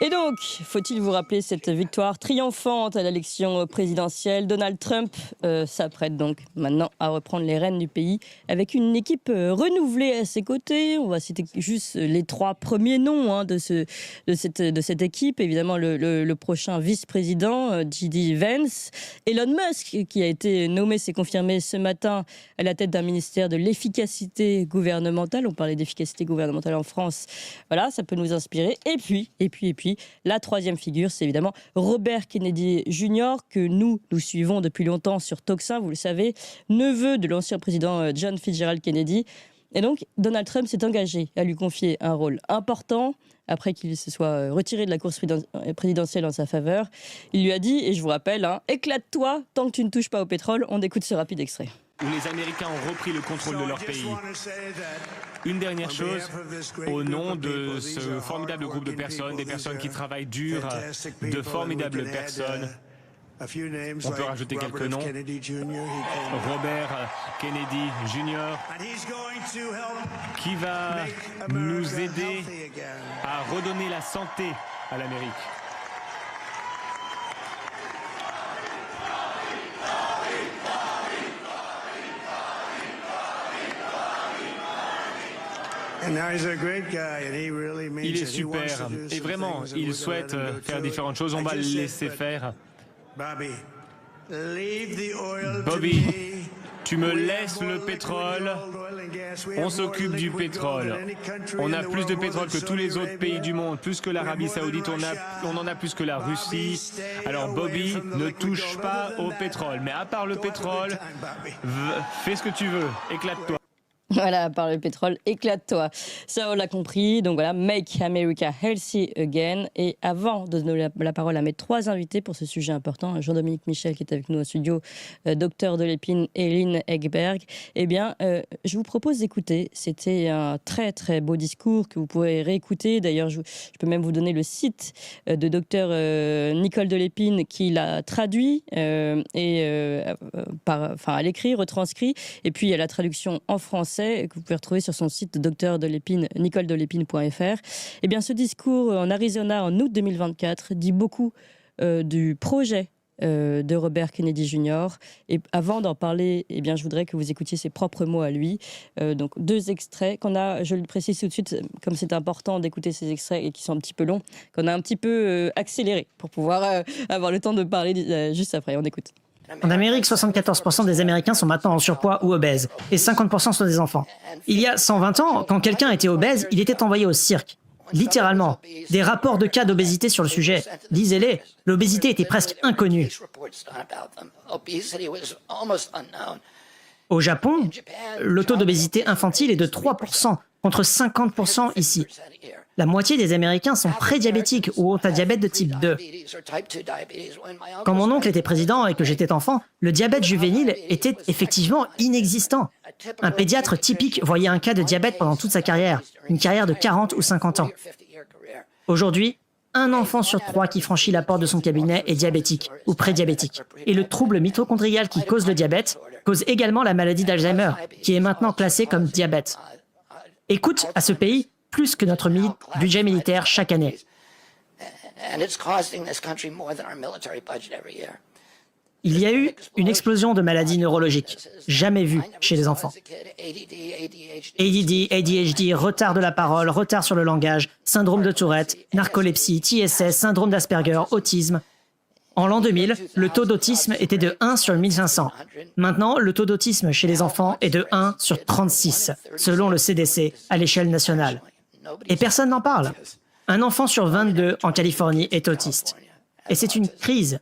Et donc, faut-il vous rappeler cette victoire triomphante à l'élection présidentielle? Donald Trump s'apprête donc maintenant à reprendre les rênes du pays avec une équipe renouvelée à ses côtés. On va citer juste les 3 premiers noms de cette équipe. Évidemment, le prochain vice-président, J.D. Vance. Elon Musk, qui a été nommé, c'est confirmé ce matin, à la tête d'un ministère de l'efficacité gouvernementale. On parlait d'efficacité gouvernementale en France. Voilà, ça peut nous inspirer. Et puis, la 3e figure, c'est évidemment Robert Kennedy Jr., que nous suivons depuis longtemps sur Toxin, vous le savez, neveu de l'ancien président John Fitzgerald Kennedy. Et donc, Donald Trump s'est engagé à lui confier un rôle important après qu'il se soit retiré de la course présidentielle en sa faveur. Il lui a dit, et je vous rappelle, éclate-toi tant que tu ne touches pas au pétrole. On écoute ce rapide extrait. Où les Américains ont repris le contrôle de leur pays. Une dernière chose, au nom de ce formidable groupe de personnes, des personnes qui travaillent dur, de formidables personnes, on peut rajouter quelques noms. Robert Kennedy Jr., qui va nous aider à redonner la santé à l'Amérique. Il est super et vraiment, il souhaite faire différentes choses. On va le laisser faire. Bobby, tu me laisses le pétrole. On s'occupe du pétrole. On a plus de pétrole que tous les autres pays du monde, plus que l'Arabie Saoudite, on en a plus que la Russie. Alors Bobby, ne touche pas au pétrole. Mais à part le pétrole, fais ce que tu veux, éclate-toi. Voilà, par le pétrole, éclate-toi. Ça, on l'a compris. Donc voilà, Make America Healthy Again. Et avant de donner la parole à mes 3 invités pour ce sujet important, Jean-Dominique Michel qui est avec nous au studio, docteur de l'épine, et Lynn Egberg, eh bien, je vous propose d'écouter. C'était un très très beau discours que vous pourrez réécouter. D'ailleurs, je peux même vous donner le site de docteur Nicole de l'Épine qui l'a traduit à l'écrit, retranscrit. Et puis, il y a la traduction en français que vous pouvez retrouver sur son site docteur de l'Épine, nicoledelepine.fr. Eh bien, ce discours en Arizona en août 2024 dit beaucoup du projet de Robert Kennedy Jr. Et avant d'en parler, eh bien, je voudrais que vous écoutiez ses propres mots à lui. Donc, 2 extraits qu'on a, je le précise tout de suite, comme c'est important d'écouter ces extraits et qui sont un petit peu longs, qu'on a un petit peu accéléré pour pouvoir avoir le temps de parler juste après. On écoute. En Amérique, 74% des Américains sont maintenant en surpoids ou obèses, et 50% sont des enfants. Il y a 120 ans, quand quelqu'un était obèse, il était envoyé au cirque. Littéralement. Des rapports de cas d'obésité sur le sujet. Lisez-les, l'obésité était presque inconnue. Au Japon, le taux d'obésité infantile est de 3%, contre 50% ici. La moitié des Américains sont prédiabétiques ou ont un diabète de type 2. Quand mon oncle était président et que j'étais enfant, le diabète juvénile était effectivement inexistant. Un pédiatre typique voyait un cas de diabète pendant toute sa carrière, une carrière de 40 ou 50 ans. Aujourd'hui, un enfant sur 3 qui franchit la porte de son cabinet est diabétique ou prédiabétique. Et le trouble mitochondrial qui cause le diabète cause également la maladie d'Alzheimer, qui est maintenant classée comme diabète. Et coûte à ce pays plus que notre budget militaire chaque année. Il y a eu une explosion de maladies neurologiques, jamais vues chez les enfants. ADD, ADHD, retard de la parole, retard sur le langage, syndrome de Tourette, narcolepsie, TSS, syndrome d'Asperger, autisme. En l'an 2000, le taux d'autisme était de 1 sur 1500. Maintenant, le taux d'autisme chez les enfants est de 1 sur 36, selon le CDC, à l'échelle nationale. Et personne n'en parle. Un enfant sur 22 en Californie est autiste. Et c'est une crise.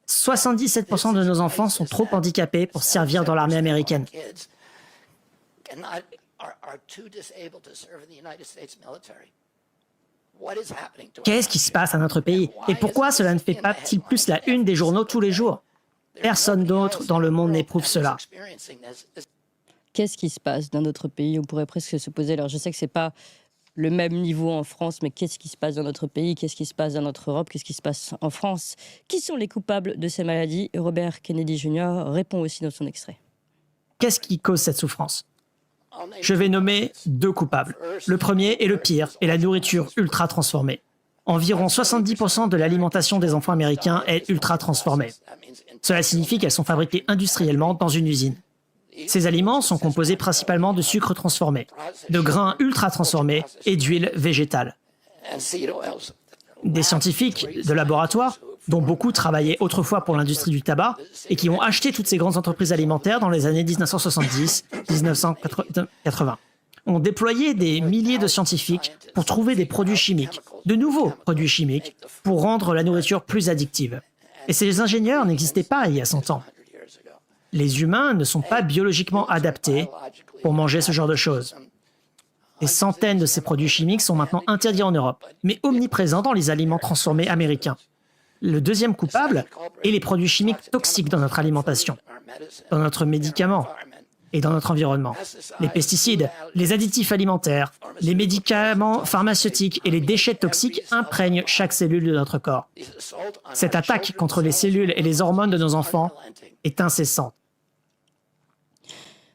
77% de nos enfants sont trop handicapés pour servir dans l'armée américaine. Qu'est-ce qui se passe à notre pays? Et pourquoi cela ne fait pas-t-il plus la une des journaux tous les jours? Personne d'autre dans le monde n'éprouve cela. Qu'est-ce qui se passe dans notre pays? On pourrait presque se poser, alors je sais que ce n'est pas le même niveau en France, mais qu'est-ce qui se passe dans notre pays? Qu'est-ce qui se passe dans notre Europe? Qu'est-ce qui se passe en France? Qui sont les coupables de ces maladies? Robert Kennedy Jr. répond aussi dans son extrait. Qu'est-ce qui cause cette souffrance? Je vais nommer 2 coupables. Le premier est le pire, et la nourriture ultra transformée. Environ 70% de l'alimentation des enfants américains est ultra transformée. Cela signifie qu'elles sont fabriquées industriellement dans une usine. Ces aliments sont composés principalement de sucre transformé, de grains ultra transformés et d'huile végétale. Des scientifiques de laboratoire, dont beaucoup travaillaient autrefois pour l'industrie du tabac et qui ont acheté toutes ces grandes entreprises alimentaires dans les années 1970-1980, ont déployé des milliers de scientifiques pour trouver des produits chimiques, de nouveaux produits chimiques, pour rendre la nourriture plus addictive. Et ces ingénieurs n'existaient pas il y a 100 ans. Les humains ne sont pas biologiquement adaptés pour manger ce genre de choses. Des centaines de ces produits chimiques sont maintenant interdits en Europe, mais omniprésents dans les aliments transformés américains. Le deuxième coupable est les produits chimiques toxiques dans notre alimentation, dans notre médicament et dans notre environnement. Les pesticides, les additifs alimentaires, les médicaments pharmaceutiques et les déchets toxiques imprègnent chaque cellule de notre corps. Cette attaque contre les cellules et les hormones de nos enfants est incessante.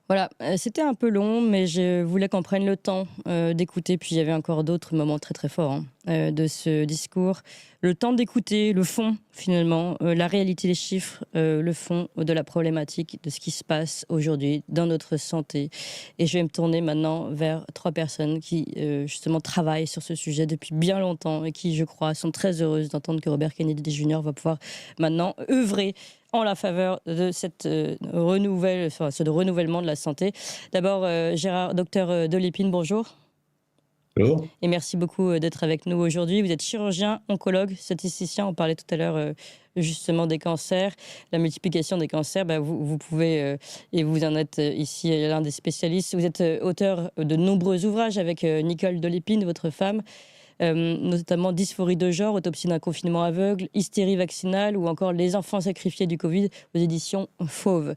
Voilà, c'était un peu long, mais je voulais qu'on prenne le temps d'écouter. Puis il y avait encore d'autres moments très très forts de ce discours. Le temps d'écouter le fond, finalement, la réalité des chiffres, le fond de la problématique, de ce qui se passe aujourd'hui dans notre santé. Et je vais me tourner maintenant vers 3 personnes qui, justement, travaillent sur ce sujet depuis bien longtemps et qui, je crois, sont très heureuses d'entendre que Robert Kennedy Jr. va pouvoir maintenant œuvrer en la faveur de cette renouvellement de la santé. D'abord, Gérard, docteur Delépine, bonjour. Bonjour. Et merci beaucoup d'être avec nous aujourd'hui. Vous êtes chirurgien, oncologue, statisticien. On parlait tout à l'heure justement des cancers, la multiplication des cancers. Vous pouvez, et vous en êtes ici l'un des spécialistes, vous êtes auteur de nombreux ouvrages avec Nicole Delépine, votre femme, notamment Dysphorie de genre, Autopsie d'un confinement aveugle, Hystérie vaccinale ou encore Les enfants sacrifiés du Covid aux éditions Fauve.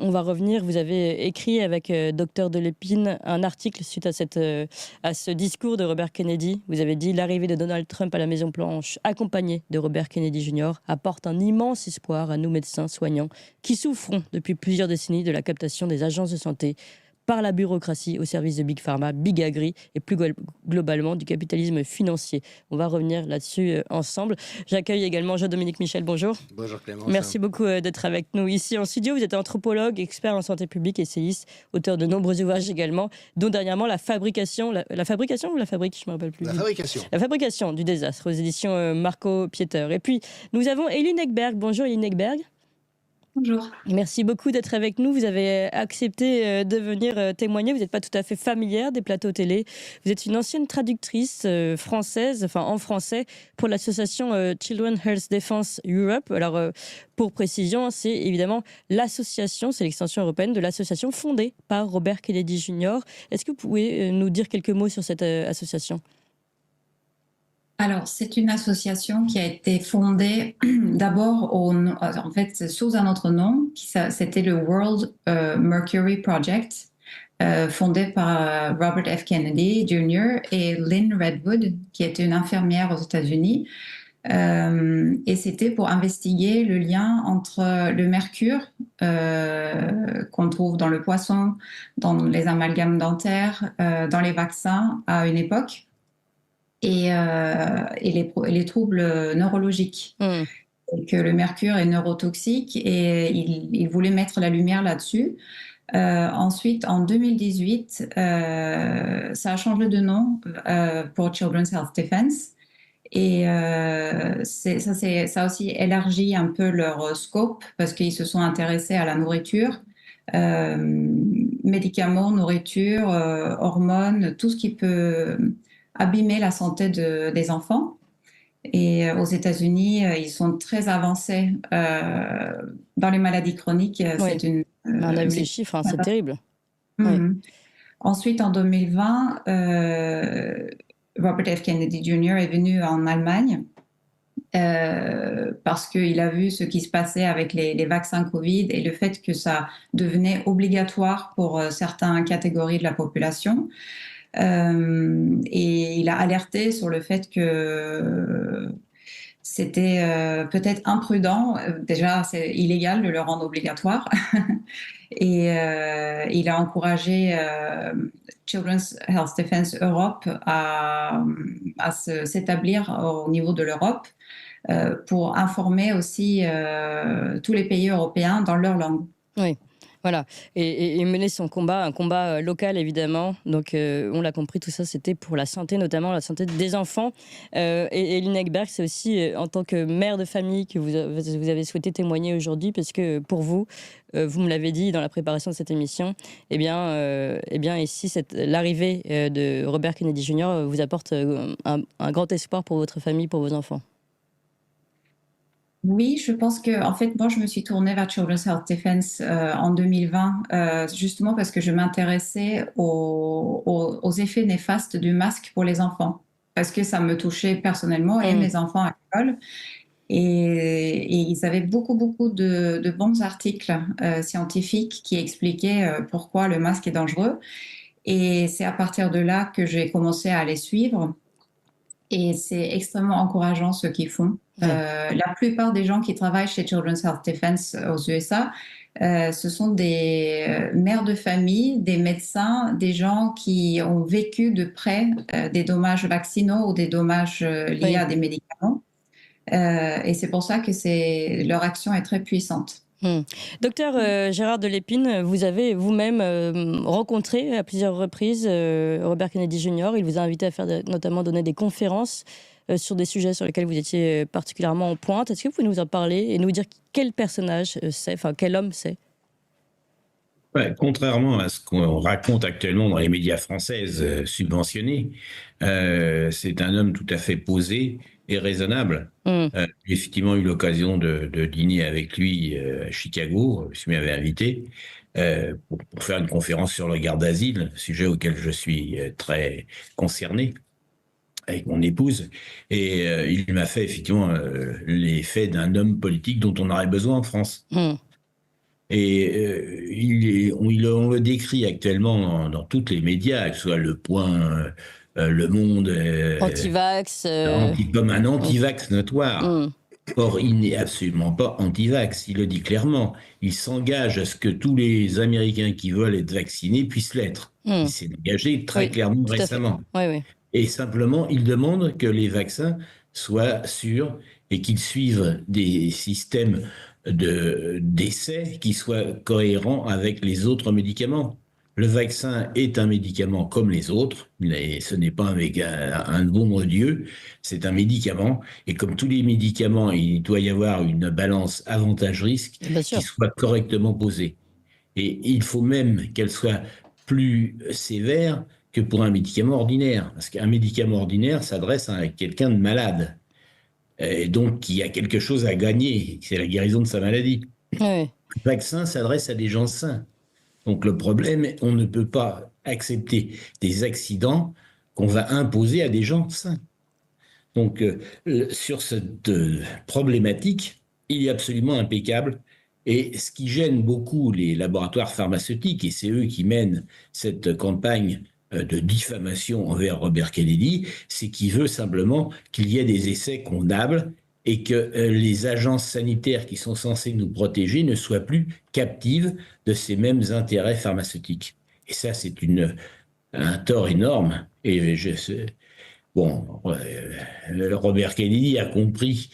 On va revenir, vous avez écrit avec Dr Delépine un article suite à ce discours de Robert Kennedy. Vous avez dit « L'arrivée de Donald Trump à la Maison-Blanche, accompagné de Robert Kennedy Jr., apporte un immense espoir à nous médecins soignants qui souffrons depuis plusieurs décennies de la captation des agences de santé par la bureaucratie au service de Big Pharma, Big Agri et plus globalement du capitalisme financier. » On va revenir là-dessus ensemble. J'accueille également Jean-Dominique Michel, bonjour. Bonjour Clémence. Merci beaucoup d'être avec nous ici en studio. Vous êtes anthropologue, expert en santé publique, essayiste, auteur de nombreux ouvrages également, dont dernièrement la fabrication ou la fabrique, je ne me rappelle plus. La fabrication. La fabrication du désastre aux éditions Marco Pieter. Et puis nous avons Eline Ekberg. Bonjour Eline Ekberg. Bonjour. Merci beaucoup d'être avec nous. Vous avez accepté de venir témoigner. Vous n'êtes pas tout à fait familière des plateaux télé. Vous êtes une ancienne traductrice française, en français, pour l'association Children Health Defense Europe. Alors, pour précision, c'est évidemment l'association, c'est l'extension européenne de l'association fondée par Robert Kennedy Jr. Est-ce que vous pouvez nous dire quelques mots sur cette association ? Alors, c'est une association qui a été fondée d'abord en fait, sous un autre nom, c'était le World Mercury Project, fondé par Robert F. Kennedy Jr. et Lynn Redwood, qui était une infirmière aux États-Unis. Et c'était pour investiguer le lien entre le mercure qu'on trouve dans le poisson, dans les amalgames dentaires, dans les vaccins à une époque, et les troubles neurologiques. Et que le mercure est neurotoxique et il voulait mettre la lumière là-dessus. Ensuite, en 2018, ça a changé de nom pour Children's Health Defense. Et ça a aussi élargi un peu leur scope parce qu'ils se sont intéressés à la nourriture, médicaments, nourriture, hormones, tout ce qui peut abîmer la santé des enfants. Et aux États-Unis, ils sont très avancés dans les maladies chroniques. Oui. On a vu les chiffres, c'est terrible. Oui. Ensuite, en 2020, Robert F. Kennedy Jr. est venu en Allemagne parce qu'il a vu ce qui se passait avec les vaccins Covid et le fait que ça devenait obligatoire pour certaines catégories de la population. Et il a alerté sur le fait que c'était peut-être imprudent. Déjà, c'est illégal de le rendre obligatoire. Et il a encouragé Children's Health Defense Europe à s'établir au niveau de l'Europe pour informer aussi tous les pays européens dans leur langue. Oui, voilà. Et mener son combat, un combat local évidemment. Donc, on l'a compris, tout ça, c'était pour la santé, notamment la santé des enfants. Et Lynn Ekberg, c'est aussi en tant que mère de famille que vous avez souhaité témoigner aujourd'hui, parce que pour vous, vous me l'avez dit dans la préparation de cette émission, ici, l'arrivée de Robert Kennedy Jr. vous apporte un grand espoir pour votre famille, pour vos enfants. Oui, je pense que, en fait, moi, je me suis tournée vers Children's Health Defense en 2020, justement parce que je m'intéressais aux effets néfastes du masque pour les enfants, parce que ça me touchait personnellement et mes enfants à l'école. Et ils avaient beaucoup de bons articles scientifiques qui expliquaient pourquoi le masque est dangereux. Et c'est à partir de là que j'ai commencé à les suivre. Et c'est extrêmement encourageant ce qu'ils font. La plupart des gens qui travaillent chez Children's Health Defense aux USA, ce sont des mères de famille, des médecins, des gens qui ont vécu de près des dommages vaccinaux ou des dommages liés à des médicaments. Et c'est pour ça que leur action est très puissante. Docteur Gérard Delépine, vous avez vous-même rencontré à plusieurs reprises Robert Kennedy Jr. Il vous a invité à faire notamment donner des conférences sur des sujets sur lesquels vous étiez particulièrement en pointe. Est-ce que vous pouvez nous en parler et nous dire quel personnage c'est, enfin quel homme c'est? Ouais, contrairement à ce qu'on raconte actuellement dans les médias françaises subventionnés, c'est un homme tout à fait posé et raisonnable. J'ai effectivement eu l'occasion de dîner avec lui à Chicago, je m'y avais invité, pour faire une conférence sur le garde d'asile, sujet auquel je suis très concerné avec mon épouse. Et il m'a fait effectivement l'effet d'un homme politique dont on aurait besoin en France. Et on le décrit actuellement dans tous les médias, que ce soit Le Point, Le Monde, Anti-vax. comme un anti-vax notoire. Or, il n'est absolument pas anti-vax, il le dit clairement. Il s'engage à ce que tous les Américains qui veulent être vaccinés puissent l'être. Il s'est engagé très clairement récemment. Oui. Et simplement, il demande que les vaccins soient sûrs et qu'ils suivent des systèmes d'essais qui soient cohérents avec les autres médicaments. Le vaccin est un médicament comme les autres, mais ce n'est pas avec un bon Dieu, c'est un médicament. Et comme tous les médicaments, il doit y avoir une balance avantage-risque qui soit correctement posée. Et il faut même qu'elle soit plus sévère que pour un médicament ordinaire. Parce qu'un médicament ordinaire s'adresse à quelqu'un de malade. Et donc qui a quelque chose à gagner, c'est la guérison de sa maladie. Le vaccin s'adresse à des gens sains. Donc le problème, on ne peut pas accepter des accidents qu'on va imposer à des gens sains. Donc sur cette problématique, il est absolument impeccable. Et ce qui gêne beaucoup les laboratoires pharmaceutiques, et c'est eux qui mènent cette campagne de diffamation envers Robert Kennedy, c'est qu'il veut simplement qu'il y ait des essais convenables et que les agences sanitaires qui sont censées nous protéger ne soient plus captives de ces mêmes intérêts pharmaceutiques. Et ça, c'est un tort énorme. Et Robert Kennedy a compris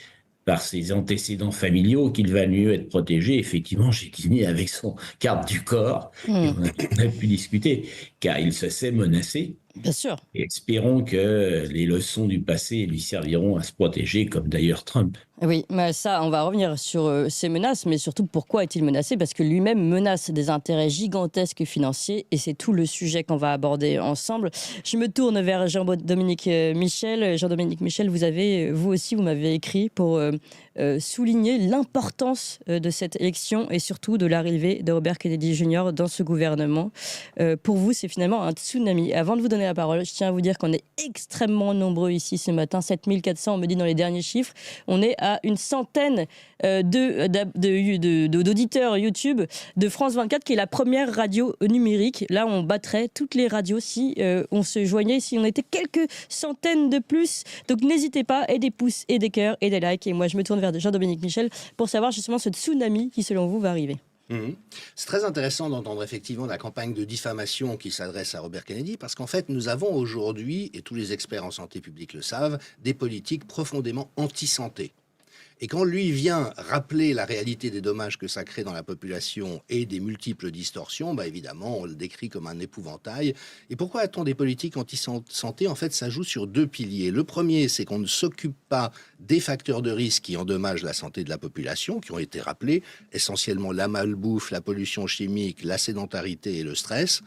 par ses antécédents familiaux qu'il va mieux être protégé. Effectivement, j'ai dîné avec son garde du corps et on a pu discuter, car il se sait menacé. Bien sûr. Et espérons que les leçons du passé lui serviront à se protéger, comme d'ailleurs Trump. Oui, mais ça, on va revenir sur ces menaces, mais surtout pourquoi est-il menacé? Parce que lui-même menace des intérêts gigantesques financiers, et c'est tout le sujet qu'on va aborder ensemble. Je me tourne vers Jean-Dominique Michel. Jean-Dominique Michel, vous aussi, vous m'avez écrit pour souligner l'importance de cette élection et surtout de l'arrivée de Robert Kennedy Jr. dans ce gouvernement. Pour vous, c'est finalement un tsunami. Avant de vous donner la parole, je tiens à vous dire qu'on est extrêmement nombreux ici ce matin, 7400, on me dit dans les derniers chiffres. On est à à une centaine d'auditeurs YouTube de France 24, qui est la première radio numérique. Là, on battrait toutes les radios si on se joignait, si on était quelques centaines de plus. Donc n'hésitez pas, et des pouces, et des cœurs, et des likes. Et moi, je me tourne vers Jean-Dominique Michel pour savoir justement ce tsunami qui, selon vous, va arriver. C'est très intéressant d'entendre effectivement la campagne de diffamation qui s'adresse à Robert Kennedy, parce qu'en fait, nous avons aujourd'hui, et tous les experts en santé publique le savent, des politiques profondément anti-santé. Et quand lui vient rappeler la réalité des dommages que ça crée dans la population et des multiples distorsions, évidemment, on le décrit comme un épouvantail. Et pourquoi a-t-on des politiques anti-santé? En fait, ça joue sur deux piliers. Le premier, c'est qu'on ne s'occupe pas des facteurs de risque qui endommagent la santé de la population, qui ont été rappelés, essentiellement la malbouffe, la pollution chimique, la sédentarité et le stress,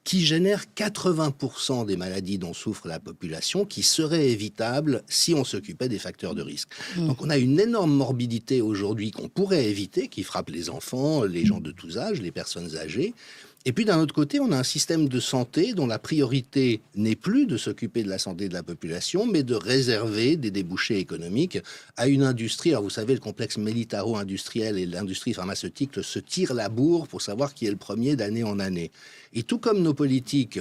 qui génèrent 80% des maladies dont souffre la population, qui seraient évitables si on s'occupait des facteurs de risque. Donc on a une énorme morbidité aujourd'hui qu'on pourrait éviter, qui frappe les enfants, les gens de tous âges, les personnes âgées. Et puis d'un autre côté, on a un système de santé dont la priorité n'est plus de s'occuper de la santé de la population, mais de réserver des débouchés économiques à une industrie. Alors vous savez, le complexe militaro-industriel et l'industrie pharmaceutique se tirent la bourre pour savoir qui est le premier d'année en année. Et tout comme nos politiques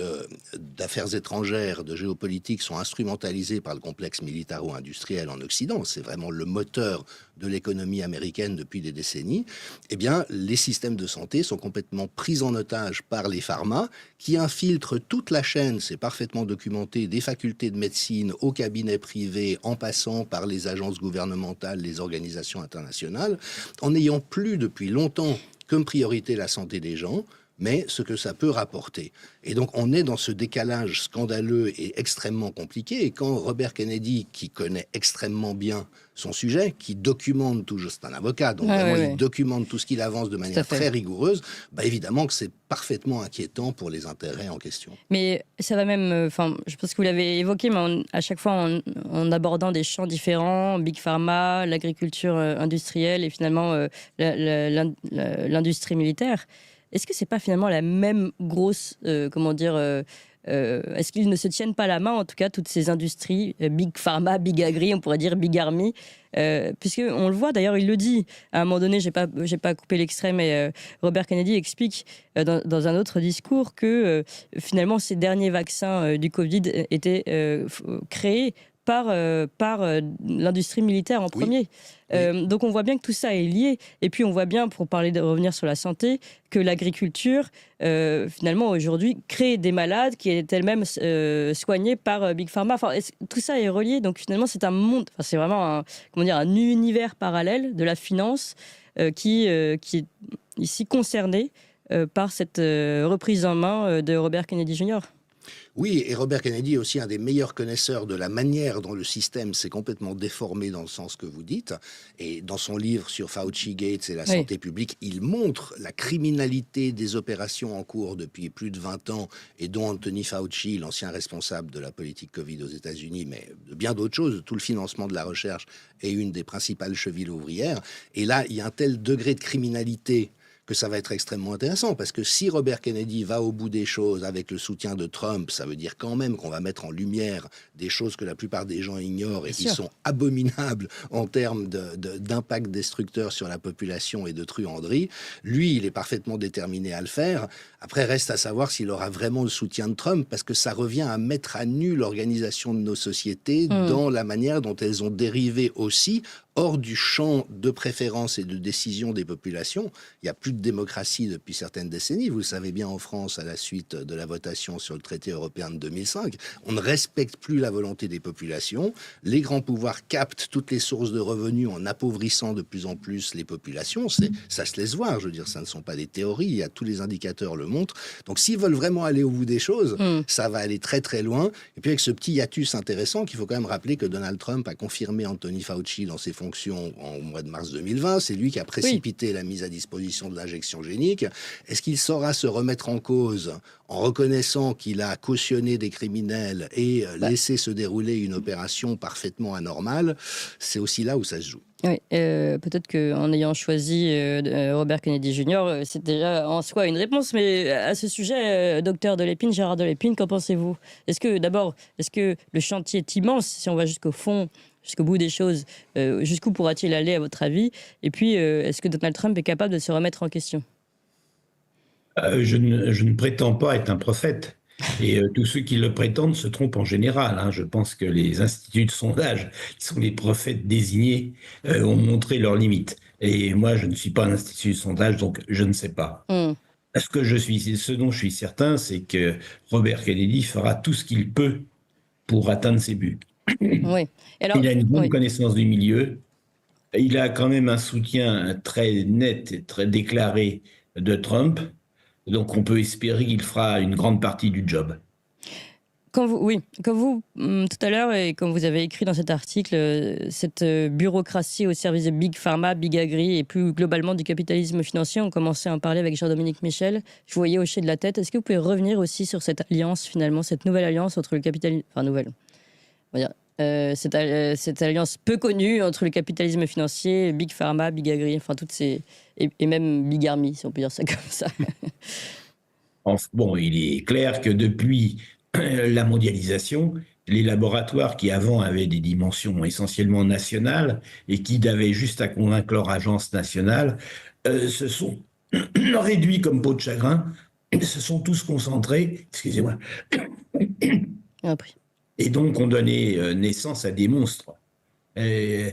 d'affaires étrangères, de géopolitique sont instrumentalisées par le complexe militaro-industriel en Occident, c'est vraiment le moteur de l'économie américaine depuis des décennies, eh bien, les systèmes de santé sont complètement pris en otage par les pharmas qui infiltrent toute la chaîne, c'est parfaitement documenté, des facultés de médecine aux cabinets privés, en passant par les agences gouvernementales, les organisations internationales, en n'ayant plus depuis longtemps comme priorité la santé des gens, mais ce que ça peut rapporter. Et donc, on est dans ce décalage scandaleux et extrêmement compliqué. Et quand Robert Kennedy, qui connaît extrêmement bien son sujet, qui documente toujours, c'est un avocat, donc il documente tout ce qu'il avance de manière très rigoureuse, évidemment que c'est parfaitement inquiétant pour les intérêts en question. Mais ça va même, je pense que vous l'avez évoqué, mais à chaque fois en abordant des champs différents, Big Pharma, l'agriculture industrielle et finalement l'industrie militaire. Est-ce que c'est pas finalement la même grosse, est-ce qu'ils ne se tiennent pas la main, en tout cas, toutes ces industries, Big Pharma, Big Agri, on pourrait dire Big Army, puisqu'on le voit, d'ailleurs, il le dit, à un moment donné, j'ai pas coupé l'extrait, mais Robert Kennedy explique dans un autre discours que finalement, ces derniers vaccins du Covid étaient créés par l'industrie militaire en premier. Donc on voit bien que tout ça est lié. Et puis on voit bien, pour revenir sur la santé, que l'agriculture, finalement, aujourd'hui, crée des malades qui est elle-même soignés par Big Pharma. Tout ça est relié. Donc finalement, c'est un monde, c'est vraiment un univers parallèle de la finance qui est ici concerné par cette reprise en main de Robert Kennedy Jr. Oui, et Robert Kennedy est aussi un des meilleurs connaisseurs de la manière dont le système s'est complètement déformé dans le sens que vous dites. Et dans son livre sur Fauci, Gates et la santé publique, il montre la criminalité des opérations en cours depuis plus de 20 ans et dont Anthony Fauci, l'ancien responsable de la politique Covid aux États-Unis, mais de bien d'autres choses, tout le financement de la recherche est une des principales chevilles ouvrières. Et là, il y a un tel degré de criminalité que ça va être extrêmement intéressant, parce que si Robert Kennedy va au bout des choses avec le soutien de Trump, ça veut dire quand même qu'on va mettre en lumière des choses que la plupart des gens ignorent et qui sont abominables en termes d'impact destructeur sur la population et de truanderie. Lui, il est parfaitement déterminé à le faire. Après, reste à savoir s'il aura vraiment le soutien de Trump, parce que ça revient à mettre à nu l'organisation de nos sociétés dans la manière dont elles ont dérivé aussi hors du champ de préférence et de décision des populations. Il n'y a plus de démocratie depuis certaines décennies. Vous le savez bien en France, à la suite de la votation sur le traité européen de 2005. On ne respecte plus la volonté des populations. Les grands pouvoirs captent toutes les sources de revenus en appauvrissant de plus en plus les populations. Ça se laisse voir. Je veux dire, ça ne sont pas des théories. Il y a tous les indicateurs le montrent. Donc, s'ils veulent vraiment aller au bout des choses, ça va aller très, très loin. Et puis, avec ce petit hiatus intéressant, qu'il faut quand même rappeler que Donald Trump a confirmé Anthony Fauci dans ses fonctions au mois de mars 2020. C'est lui qui a précipité la mise à disposition de l'injection génique. Est-ce qu'il saura se remettre en cause en reconnaissant qu'il a cautionné des criminels et laissé se dérouler une opération parfaitement anormale? C'est aussi là où ça se joue. Oui, peut-être qu'en ayant choisi Robert Kennedy Jr., c'est déjà en soi une réponse. Mais à ce sujet, docteur Delépine, Gérard Delépine, qu'en pensez-vous? Est-ce que le chantier est immense, si on va jusqu'au fond jusqu'au bout des choses. Jusqu'où pourra-t-il aller, à votre avis? Et puis, est-ce que Donald Trump est capable de se remettre en question? Je ne prétends pas être un prophète. Et tous ceux qui le prétendent se trompent en général, hein. Je pense que les instituts de sondage, qui sont les prophètes désignés, ont montré leurs limites. Et moi, je ne suis pas un institut de sondage, donc je ne sais pas. Hmm. Ce dont je suis certain, c'est que Robert Kennedy fera tout ce qu'il peut pour atteindre ses buts. Oui. Alors, Il a une bonne oui. connaissance du milieu. Il a quand même un soutien très net et très déclaré de Trump. Donc on peut espérer qu'il fera une grande partie du job. Comme vous, tout à l'heure, et comme vous avez écrit dans cet article, cette bureaucratie au service de Big Pharma, Big Agri et plus globalement du capitalisme financier, on commençait à en parler avec Jean-Dominique Michel. Je vous voyais hocher de la tête. Est-ce que vous pouvez revenir aussi sur cette alliance, finalement, cette nouvelle alliance entre le capitalisme... Enfin, nouvelle, on va dire, cette alliance peu connue entre le capitalisme financier, Big Pharma, Big Agri, enfin toutes ces... Et même Big Army, si on peut dire ça comme ça. Bon, il est clair que depuis la mondialisation, les laboratoires qui avant avaient des dimensions essentiellement nationales et qui avaient juste à convaincre leur agence nationale, se sont réduits comme peau de chagrin, se sont tous concentrés, excusez-moi, Après. et donc ont donné naissance à des monstres. Le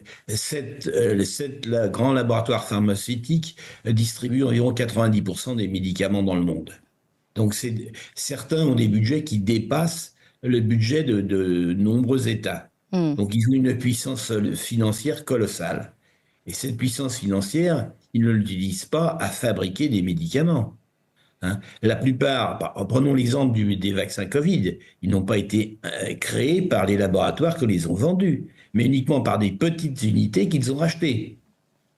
grand laboratoire pharmaceutique distribue environ 90% des médicaments dans le monde. Donc certains ont des budgets qui dépassent le budget de nombreux États. Donc ils ont une puissance financière colossale. Et cette puissance financière, ils ne l'utilisent pas à fabriquer des médicaments. Hein. La plupart, prenons l'exemple des vaccins Covid, ils n'ont pas été créés par les laboratoires que les ont vendus, mais uniquement par des petites unités qu'ils ont rachetées.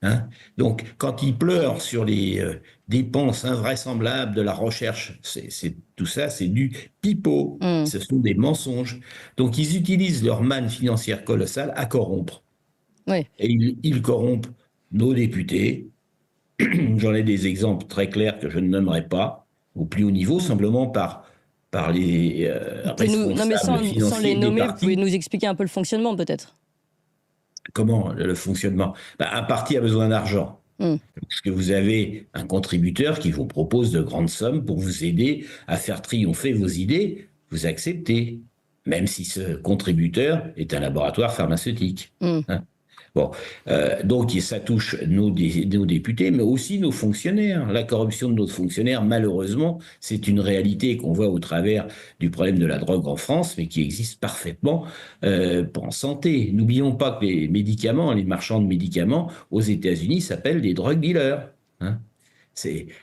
Hein. Donc, quand ils pleurent sur les dépenses invraisemblables de la recherche, tout ça, c'est du pipeau. Ce sont des mensonges. Donc, ils utilisent leur manne financière colossale à corrompre. Oui. Et ils corrompent nos députés. J'en ai des exemples très clairs que je ne nommerai pas, au plus haut niveau, simplement par les responsables Non, mais financiers sans les des nommer, vous partis. pouvez nous expliquer un peu le fonctionnement, peut-être? Comment le fonctionnement? Un parti a besoin d'argent. Parce que vous avez un contributeur qui vous propose de grandes sommes pour vous aider à faire triompher vos idées, vous acceptez, même si ce contributeur est un laboratoire pharmaceutique. Hein. Bon, donc ça touche nos députés, mais aussi nos fonctionnaires. La corruption de nos fonctionnaires, malheureusement, c'est une réalité qu'on voit au travers du problème de la drogue en France, mais qui existe parfaitement en santé. N'oublions pas que les médicaments, les marchands de médicaments aux États-Unis s'appellent des drug dealers. Hein.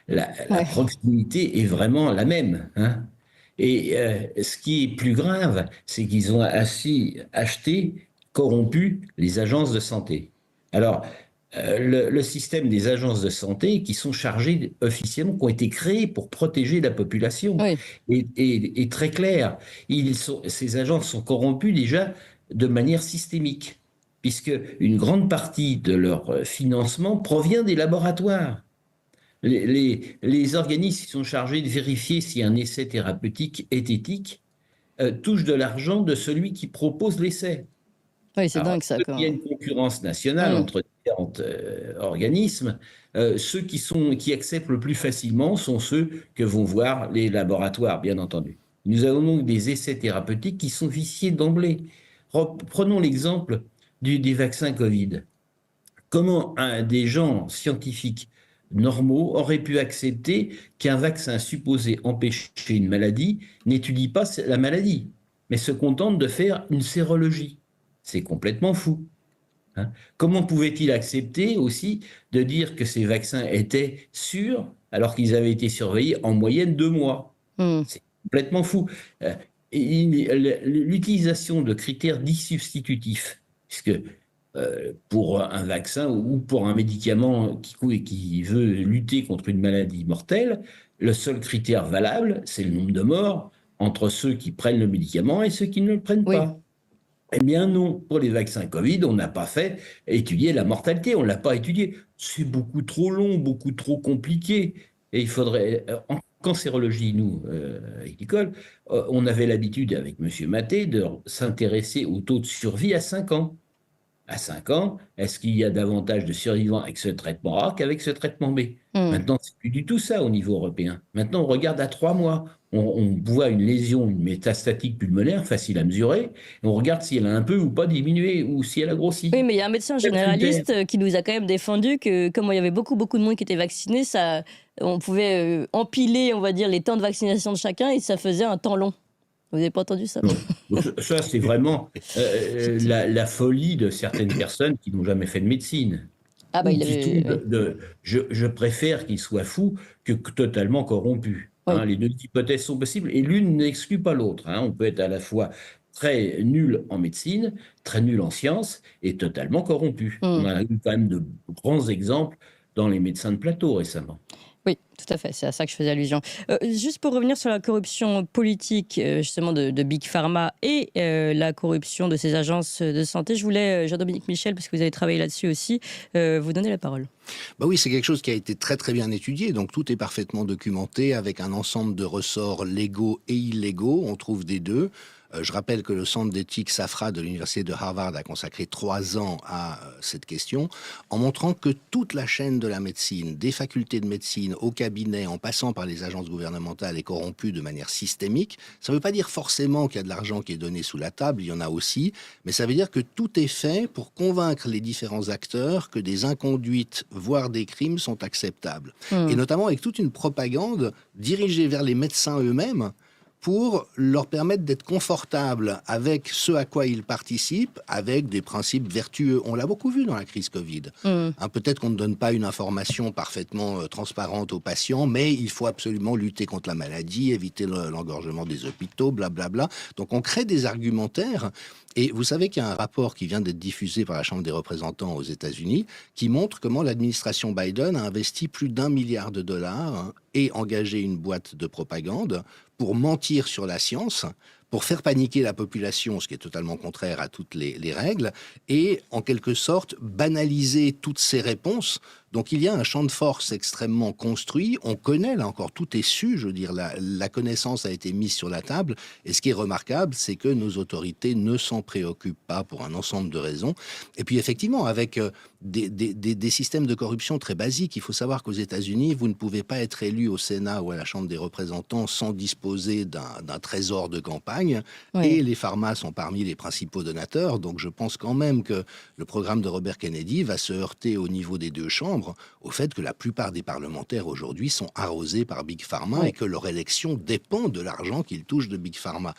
La proximité est vraiment la même. Hein. Et ce qui est plus grave, c'est qu'ils ont acheté corrompu les agences de santé. Alors, le système des agences de santé qui sont chargées officiellement, qui ont été créées pour protéger la population, est très clair. Ces agences sont corrompues déjà de manière systémique, puisque une grande partie de leur financement provient des laboratoires. Les organismes qui sont chargés de vérifier si un essai thérapeutique est éthique touchent de l'argent de celui qui propose l'essai. Oui, c'est dingue ça. Il y a une concurrence nationale entre différents organismes. Ceux qui acceptent le plus facilement sont ceux que vont voir les laboratoires, bien entendu. Nous avons donc des essais thérapeutiques qui sont viciés d'emblée. Prenons l'exemple des vaccins Covid. Comment des gens scientifiques normaux auraient pu accepter qu'un vaccin supposé empêcher une maladie n'étudie pas la maladie, mais se contente de faire une sérologie? C'est complètement fou. Hein. Comment pouvait-il accepter aussi de dire que ces vaccins étaient sûrs alors qu'ils avaient été surveillés en moyenne 2 mois? C'est complètement fou. L'utilisation de critères dits substitutifs, puisque pour un vaccin ou pour un médicament qui veut lutter contre une maladie mortelle, le seul critère valable, c'est le nombre de morts entre ceux qui prennent le médicament et ceux qui ne le prennent pas. Eh bien non, pour les vaccins Covid, on n'a pas fait étudier la mortalité, on ne l'a pas étudié. C'est beaucoup trop long, beaucoup trop compliqué. Et il faudrait, en cancérologie, nous, avec Nicole, on avait l'habitude avec M. Maté de s'intéresser au taux de survie à 5 ans. à 5 ans, est-ce qu'il y a davantage de survivants avec ce traitement A qu'avec ce traitement B? Maintenant, c'est plus du tout ça au niveau européen. Maintenant, on regarde à 3 mois. On voit une lésion, une métastatique pulmonaire, facile à mesurer, et on regarde si elle a un peu ou pas diminué, ou si elle a grossi. Oui, mais il y a un médecin généraliste qui nous a quand même défendu que, comme il y avait beaucoup de monde qui était vacciné, on pouvait empiler, on va dire, les temps de vaccination de chacun et ça faisait un temps long. Vous n'avez pas entendu ça? Non. Ça, c'est vraiment la folie de certaines personnes qui n'ont jamais fait de médecine. Ah bah Ou il qui avait... tombent je préfère qu'il soit fou que totalement corrompu. Oui. Les deux hypothèses sont possibles et l'une n'exclut pas l'autre. On peut être à la fois très nul en médecine, très nul en sciences et totalement corrompu. On a eu quand même de grands exemples dans les médecins de plateau récemment. Oui, tout à fait, c'est à ça que je faisais allusion. Juste pour revenir sur la corruption politique, justement, de Big Pharma et la corruption de ces agences de santé, je voulais, Jean-Dominique Michel, parce que vous avez travaillé là-dessus aussi, vous donner la parole. Bah oui, c'est quelque chose qui a été très très bien étudié, donc tout est parfaitement documenté avec un ensemble de ressorts légaux et illégaux, on trouve des deux. Je rappelle que le centre d'éthique SAFRA de l'université de Harvard a consacré 3 ans à cette question, en montrant que toute la chaîne de la médecine, des facultés de médecine au cabinet, en passant par les agences gouvernementales, est corrompue de manière systémique. Ça ne veut pas dire forcément qu'il y a de l'argent qui est donné sous la table, il y en a aussi, mais ça veut dire que tout est fait pour convaincre les différents acteurs que des inconduites, voire des crimes, sont acceptables. Et notamment avec toute une propagande dirigée vers les médecins eux-mêmes, pour leur permettre d'être confortables avec ce à quoi ils participent, avec des principes vertueux. On l'a beaucoup vu dans la crise Covid. Peut-être qu'on ne donne pas une information parfaitement transparente aux patients, mais il faut absolument lutter contre la maladie, éviter l'engorgement des hôpitaux, blablabla. Donc on crée des argumentaires. Et vous savez qu'il y a un rapport qui vient d'être diffusé par la Chambre des représentants aux États-Unis qui montre comment l'administration Biden a investi plus d'1 milliard de dollars et engagé une boîte de propagande pour mentir sur la science, pour faire paniquer la population, ce qui est totalement contraire à toutes les règles, et en quelque sorte banaliser toutes ces réponses. Donc il y a un champ de force extrêmement construit, on connaît, là encore, tout est su, je veux dire, la connaissance a été mise sur la table, et ce qui est remarquable, c'est que nos autorités ne s'en préoccupent pas pour un ensemble de raisons. Et puis effectivement, avec des systèmes de corruption très basiques, il faut savoir qu'aux États-Unis, vous ne pouvez pas être élu au Sénat ou à la Chambre des représentants sans disposer d'un trésor de campagne, et les pharmas sont parmi les principaux donateurs, donc je pense quand même que le programme de Robert Kennedy va se heurter au niveau des deux chambres au fait que la plupart des parlementaires aujourd'hui sont arrosés par Big Pharma et que leur élection dépend de l'argent qu'ils touchent de Big Pharma.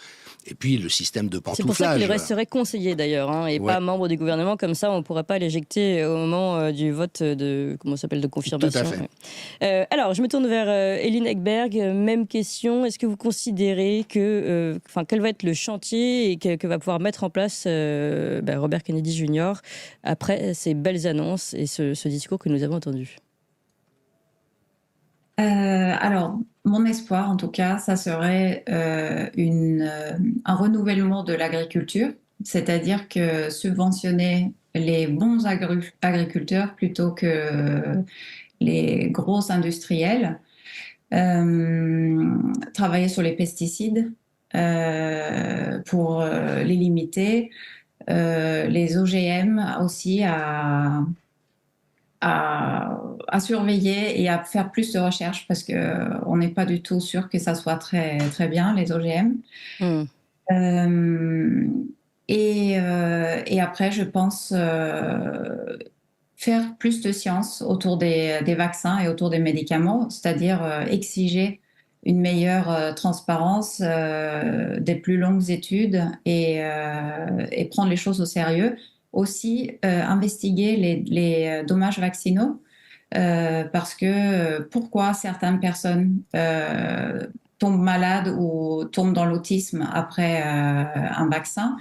Et puis le système de pantouflage... C'est pour ça qu'il resterait conseiller d'ailleurs, et pas membre du gouvernement, comme ça on ne pourra pas l'éjecter au moment du vote de confirmation. Tout à fait. Alors je me tourne vers Eline Ekberg, même question, est-ce que vous considérez que, quel va être le chantier et que va pouvoir mettre en place Robert Kennedy Jr. après ces belles annonces et ce discours que nous avons entendu? Alors, mon espoir, en tout cas, ça serait un renouvellement de l'agriculture, c'est-à-dire que subventionner les bons agriculteurs plutôt que les gros industriels, travailler sur les pesticides pour les limiter, les OGM aussi à surveiller et à faire plus de recherches parce qu'on n'est pas du tout sûr que ça soit très, très bien, les OGM. Et après, je pense faire plus de science autour des vaccins et autour des médicaments, c'est-à-dire exiger une meilleure transparence, des plus longues études et prendre les choses au sérieux. Aussi investiguer les dommages vaccinaux parce que pourquoi certaines personnes tombent malades ou tombent dans l'autisme après un vaccin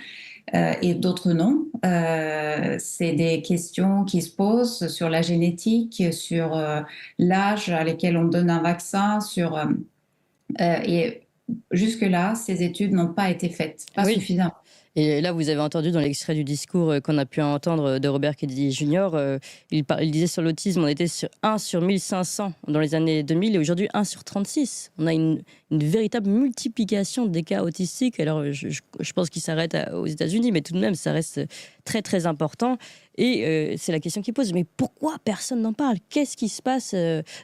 et d'autres non. C'est des questions qui se posent sur la génétique, sur l'âge à lequel on donne un vaccin, et jusque-là, ces études n'ont pas été faites, pas suffisamment. Et là, vous avez entendu dans l'extrait du discours qu'on a pu entendre de Robert Kennedy Jr., il disait sur l'autisme, on était sur 1 sur 1500 dans les années 2000 et aujourd'hui 1 sur 36. Il une véritable multiplication des cas autistiques. Alors, je pense qu'il s'arrête aux États-Unis, mais tout de même, ça reste très, très important. Et c'est la question qu'il pose, mais pourquoi personne n'en parle? Qu'est-ce qui se passe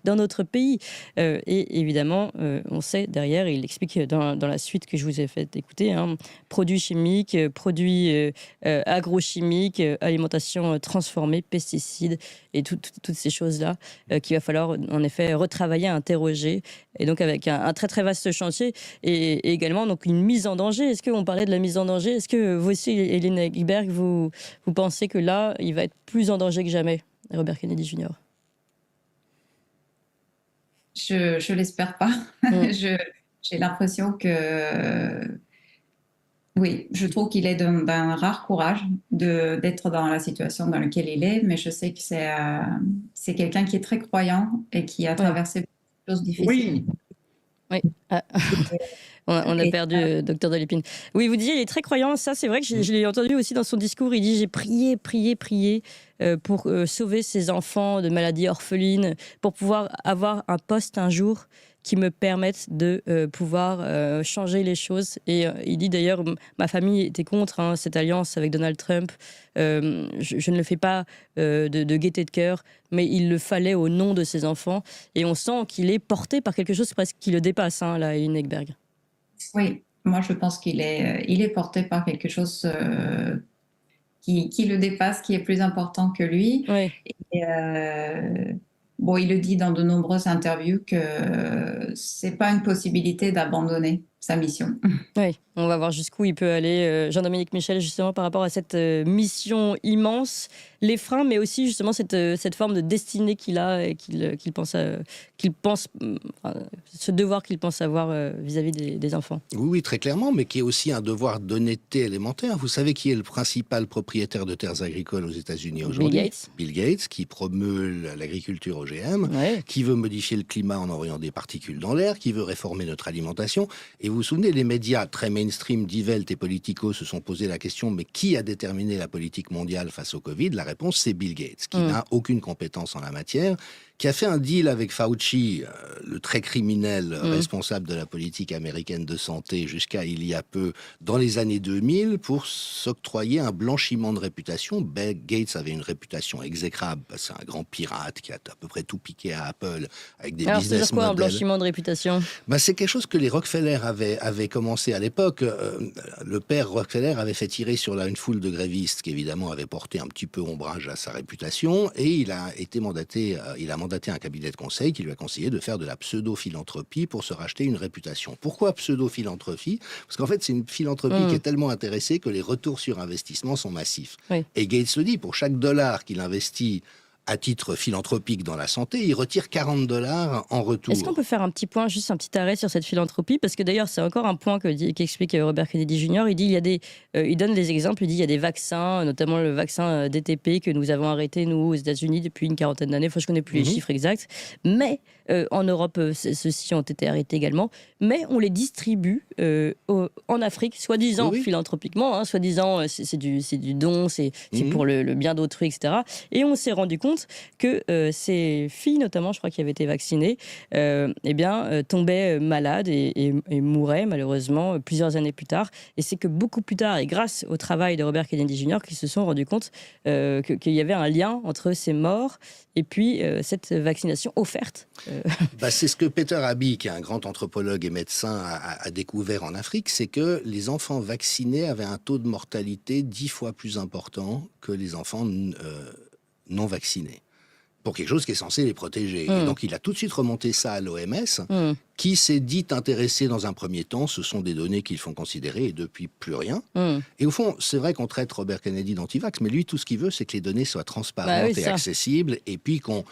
dans notre pays? Et évidemment, on sait derrière, il explique dans la suite que je vous ai fait écouter, hein, produits chimiques, produits agrochimiques, alimentation transformée, pesticides et toutes ces choses-là qu'il va falloir en effet retravailler, interroger. Et donc avec un très très vaste chantier et également donc une mise en danger. Est-ce qu'on parlait de la mise en danger? Est-ce que vous aussi, Hélène Ekberg, vous pensez que là, il va être plus en danger que jamais, Robert Kennedy Jr.? Je l'espère pas. J'ai l'impression que... Oui, je trouve qu'il est d'un rare courage d'être dans la situation dans laquelle il est, mais je sais que c'est quelqu'un qui est très croyant et qui a traversé beaucoup de choses difficiles. Oui. On a perdu Dr Delépine. Oui, vous disiez, il est très croyant. Ça, c'est vrai que je l'ai entendu aussi dans son discours. Il dit, j'ai prié pour sauver ses enfants de maladies orphelines, pour pouvoir avoir un poste un jour qui me permette de pouvoir changer les choses. Et il dit d'ailleurs, ma famille était contre cette alliance avec Donald Trump. Je ne le fais pas de gaieté de cœur, mais il le fallait au nom de ses enfants. Et on sent qu'il est porté par quelque chose presque qui le dépasse, là, Hélène Ekberg. Oui, moi je pense qu'il est porté par quelque chose qui le dépasse, qui est plus important que lui. Oui. Et, bon, il le dit dans de nombreuses interviews que c'est pas une possibilité d'abandonner sa mission. Oui, on va voir jusqu'où il peut aller. Jean-Dominique Michel, justement, par rapport à cette mission immense, les freins, mais aussi justement cette forme de destinée qu'il a et qu'il pense, ce devoir qu'il pense avoir vis-à-vis des enfants. Oui, très clairement, mais qui est aussi un devoir d'honnêteté élémentaire. Vous savez qui est le principal propriétaire de terres agricoles aux États-Unis aujourd'hui? Bill Gates, qui promeut l'agriculture OGM, qui veut modifier le climat en envoyant des particules dans l'air, qui veut réformer notre alimentation. Et vous vous souvenez, les médias très mainstream, Die Welt et Politico se sont posé la question, mais qui a déterminé la politique mondiale face au Covid? La réponse, c'est Bill Gates, qui n'a aucune compétence en la matière, qui a fait un deal avec Fauci, le très criminel responsable de la politique américaine de santé jusqu'à il y a peu, dans les années 2000, pour s'octroyer un blanchiment de réputation. Bill Gates avait une réputation exécrable, c'est un grand pirate qui a à peu près tout piqué à Apple, avec des business models. Alors, c'est quoi un blanchiment de réputation? C'est quelque chose que les Rockefeller avaient commencé à l'époque. Le père Rockefeller avait fait tirer sur là une foule de grévistes qui évidemment avaient porté un petit peu ombrage à sa réputation, et il a mandaté un cabinet de conseil qui lui a conseillé de faire de la pseudo-philanthropie pour se racheter une réputation. Pourquoi pseudo-philanthropie? Parce qu'en fait, c'est une philanthropie qui est tellement intéressée que les retours sur investissement sont massifs. Oui. Et Gates le dit, pour chaque dollar qu'il investit à titre philanthropique dans la santé, il retire $40 en retour. Est-ce qu'on peut faire un petit point, juste un petit arrêt sur cette philanthropie? Parce que d'ailleurs, c'est encore un point qu'explique Robert Kennedy Jr. Il dit, il donne des exemples, il dit il y a des vaccins, notamment le vaccin DTP que nous avons arrêté, nous, aux États-Unis, depuis une quarantaine d'années. Enfin, je ne connais plus les chiffres exacts. Mais en Europe, ceux-ci ont été arrêtés également. Mais on les distribue en Afrique, soi-disant philanthropiquement, soi-disant c'est du don, c'est pour le bien d'autrui, etc. Et on s'est rendu compte que ces filles, notamment, je crois, qui avaient été vaccinées, tombaient malades et mouraient, malheureusement, plusieurs années plus tard. Et c'est que beaucoup plus tard, et grâce au travail de Robert Kennedy Jr., qu'ils se sont rendus compte qu'il y avait un lien entre ces morts et puis cette vaccination offerte. C'est ce que Peter Abbey, qui est un grand anthropologue et médecin, a découvert en Afrique, c'est que les enfants vaccinés avaient un taux de mortalité 10 fois plus important que les enfants non vaccinés, pour quelque chose qui est censé les protéger. Et donc, il a tout de suite remonté ça à l'OMS, qui s'est dit intéressé dans un premier temps. Ce sont des données qu'ils font considérer, et depuis, plus rien. Et au fond, c'est vrai qu'on traite Robert Kennedy d'antivax, mais lui, tout ce qu'il veut, c'est que les données soient transparentes et accessibles, et puis qu'on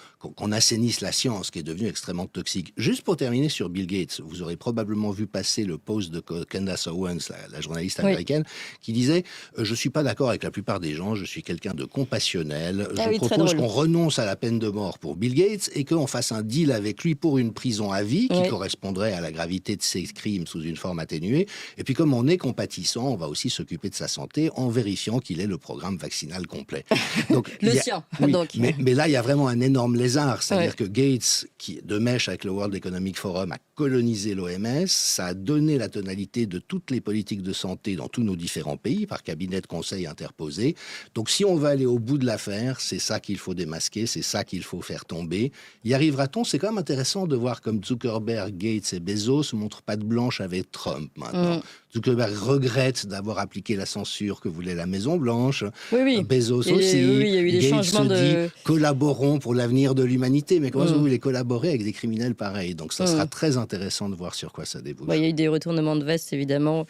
assainisse la science, qui est devenue extrêmement toxique. Juste pour terminer sur Bill Gates, vous aurez probablement vu passer le post de Candace Owens, la journaliste américaine, qui disait « Je ne suis pas d'accord avec la plupart des gens, je suis quelqu'un de compassionnel, je propose qu'on renonce à la peine de mort pour Bill Gates et qu'on fasse un deal avec lui pour une prison à vie qui correspond correspondrait à la gravité de ses crimes sous une forme atténuée. Et puis comme on est compatissant, on va aussi s'occuper de sa santé en vérifiant qu'il ait le programme vaccinal complet. Donc, Le sien, oui, donc. mais là, il y a vraiment un énorme lézard. C'est-à-dire que Gates, qui de mèche avec le World Economic Forum, a colonisé l'OMS. Ça a donné la tonalité de toutes les politiques de santé dans tous nos différents pays par cabinet de conseil interposé. Donc si on veut aller au bout de l'affaire, c'est ça qu'il faut démasquer, c'est ça qu'il faut faire tomber. Y arrivera-t-on? C'est quand même intéressant de voir comme Zuckerberg, Gates et Bezos montrent patte blanche avec Trump maintenant. Zuckerberg regrette d'avoir appliqué la censure que voulait la Maison-Blanche. Oui. Bezos Oui, aussi. il y a eu des Gates changements se dit collaborons pour l'avenir de l'humanité. Mais comment vous voulez collaborer avec des criminels pareils? Donc ça sera très intéressant de voir sur quoi ça débouche. Il y a eu des retournements de veste, évidemment,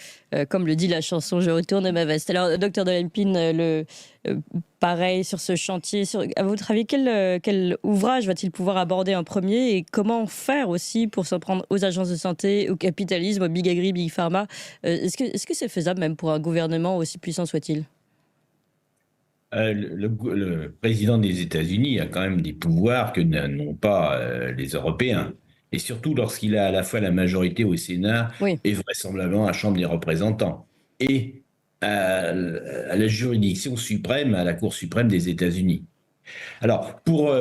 comme le dit la chanson « Je retourne ma veste ». Alors, docteur Delempine, pareil sur ce chantier, à votre avis, quel ouvrage va-t-il pouvoir aborder en premier et comment faire aussi pour s'en prendre aux agences de santé, au capitalisme, au Big Agri, Big Pharma? Est-ce que c'est faisable même pour un gouvernement aussi puissant soit-il? Le président des États-Unis a quand même des pouvoirs que n'ont pas les Européens. Et surtout lorsqu'il a à la fois la majorité au Sénat et vraisemblablement à la Chambre des représentants. Et à la juridiction suprême, à la Cour suprême des États-Unis. Alors, pour